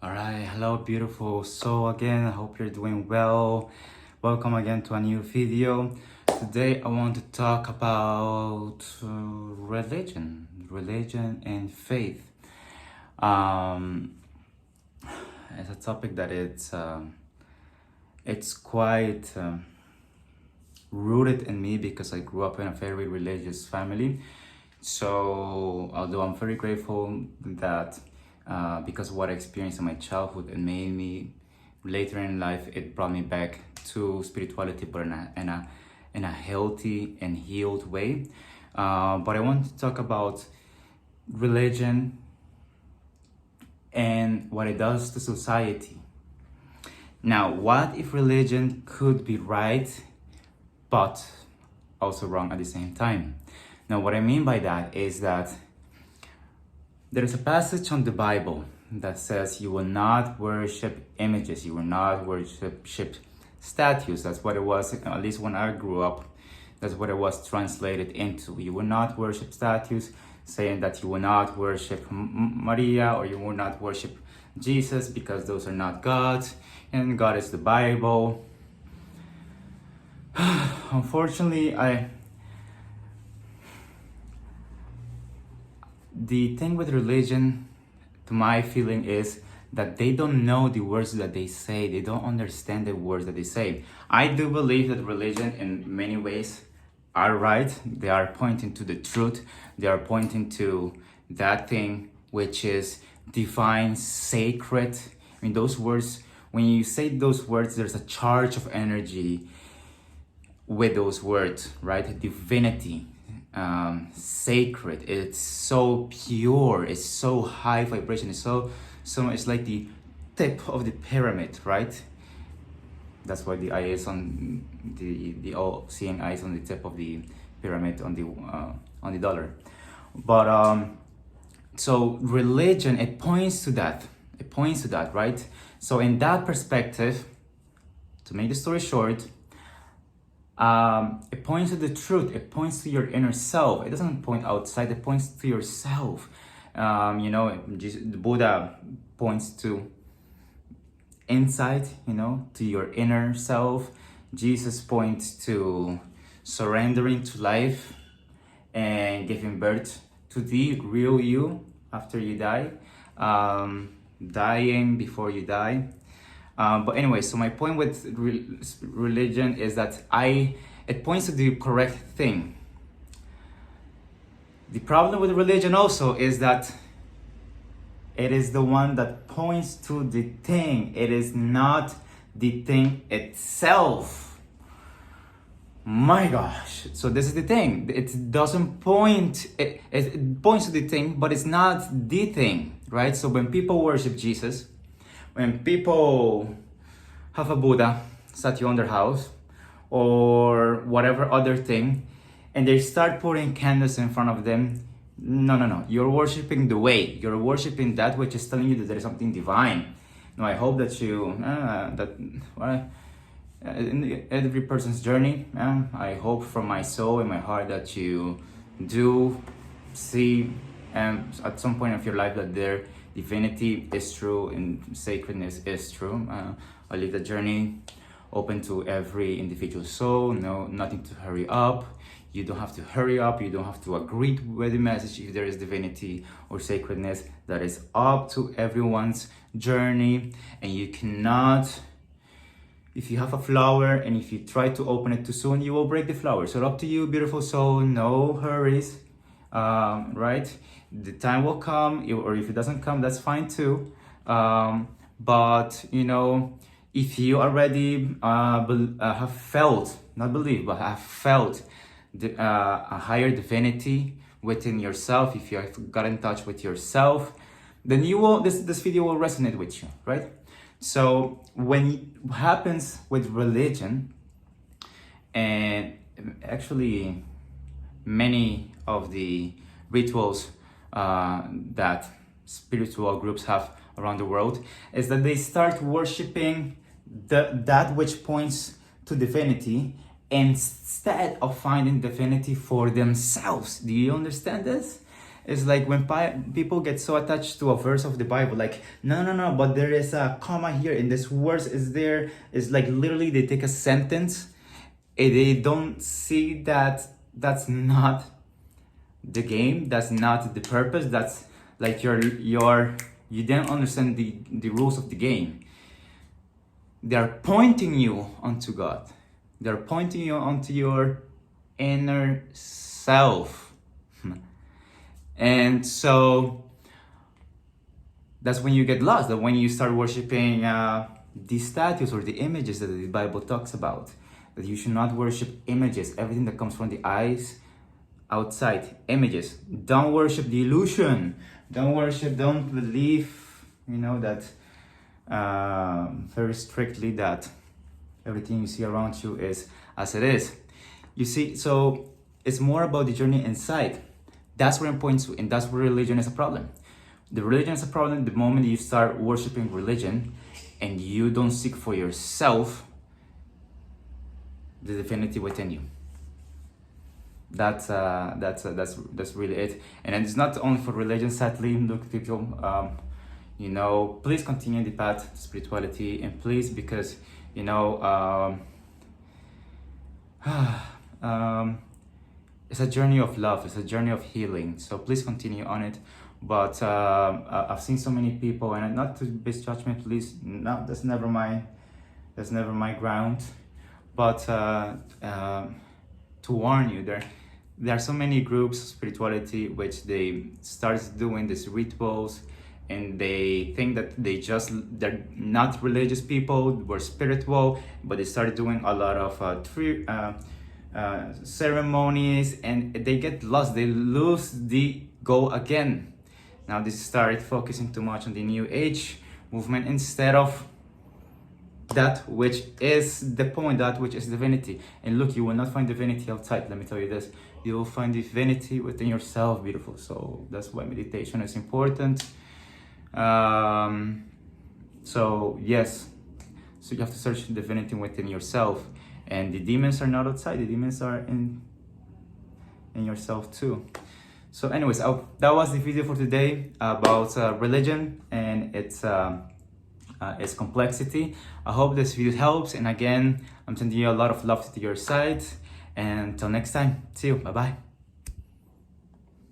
All right, hello, beautiful soul again. I hope you're doing well. Welcome again to a new video. Today, I want to talk about religion and faith. Um, it's a topic that it's quite rooted in me because I grew up in a very religious family. So, although I'm very grateful that because of what I experienced in my childhood, it made me later in life, it brought me back to spirituality, but in a healthy and healed way. But I want to talk about religion and what it does to society. Now, what if religion could be right, but also wrong at the same time? Now, what I mean by that is that there is a passage on the Bible that says you will not worship images, you will not worship statues. That's what it was, at least when I grew up, that's what it was translated into. You will not worship statues, saying that you will not worship Maria or you will not worship Jesus because those are not gods, and God is the Bible. Unfortunately, the thing with religion, to my feeling, is that they don't know the words that they say. They don't understand the words that they say. I do believe that religion in many ways are right. They are pointing to the truth. They are pointing to that thing which is divine, sacred. I mean, those words, when you say those words, there's a charge of energy with those words, right? Divinity. Sacred, it's so pure, it's so high vibration, it's so it's like the tip of the pyramid, right? That's why the eye is on the all-seeing eye is on the tip of the pyramid on the dollar. But so religion, it points to that, right? So in that perspective, to make the story short, it points to the truth. It points to your inner self. It doesn't point outside. It points to yourself. The Buddha points to inside. To your inner self. Jesus points to surrendering to life and giving birth to the real you after you die. Dying before you die. But anyway, so my point with religion is that it points to the correct thing. The problem with religion also is that it is the one that points to the thing. It is not the thing itself. My gosh. So this is the thing. It doesn't point, it points to the thing, but it's not the thing, right? So when people worship Jesus, when people have a Buddha statue on their house or whatever other thing, and they start putting candles in front of them, no. You're worshiping the way. You're worshiping that which is telling you that there is something divine. Now, I hope that in every person's journey, I hope from my soul and my heart that you do see at some point of your life that their divinity is true and sacredness is true. I leave the journey open to every individual soul. No, nothing to hurry up. You don't have to hurry up. You don't have to agree with the message if there is divinity or sacredness. That is up to everyone's journey. And you cannot, if you have a flower and if you try to open it too soon, you will break the flower. So up to you, beautiful soul. No hurries. Right? The time will come, or if it doesn't come, that's fine too. But if you already have felt, not believe, but have felt a higher divinity within yourself, if you have got in touch with yourself, then you will. This video will resonate with you, right? So when it happens with religion, and actually many of the rituals that spiritual groups have around the world, is that they start worshiping that which points to divinity instead of finding divinity for themselves. Do you understand this? It's like when people get so attached to a verse of the Bible, like, no, but there is a comma here in this verse, is there, it's like literally they take a sentence and they don't see that that's not the game, that's not the purpose, that's like you don't understand the rules of the game. They're pointing you onto God. They're pointing you onto your inner self. And so that's when you get lost, that when you start worshiping the statues or the images that the Bible talks about, that you should not worship images, everything that comes from the eyes, outside, images. Don't worship the illusion. Don't believe, that very strictly that everything you see around you is as it is. You see, so it's more about the journey inside. That's where it points to, and that's where religion is a problem. The religion is a problem the moment you start worshiping religion and you don't seek for yourself the divinity within you. That's really it. And it's not only for religion, sadly. Look, people, please continue the path to spirituality, and please, because it's a journey of love, it's a journey of healing, so please continue on it. But I've seen so many people, and not to base judgment, please, no, that's never my ground, but to warn you, there are so many groups of spirituality which they start doing these rituals, and they think that they're not religious people, we're spiritual, but they started doing a lot of ceremonies, and they get lost, they lose the goal again. Now they started focusing too much on the new age movement instead of that which is the point, that which is divinity. And look, you will not find divinity outside, let me tell you this. You will find divinity within yourself, beautiful. So that's why meditation is important. So yes, so you have to search divinity within yourself, and the demons are not outside, the demons are in yourself too. So anyways, that was the video for today about religion and its complexity. I hope this video helps, and again, I'm sending you a lot of love to your side, and until next time, see you, bye bye.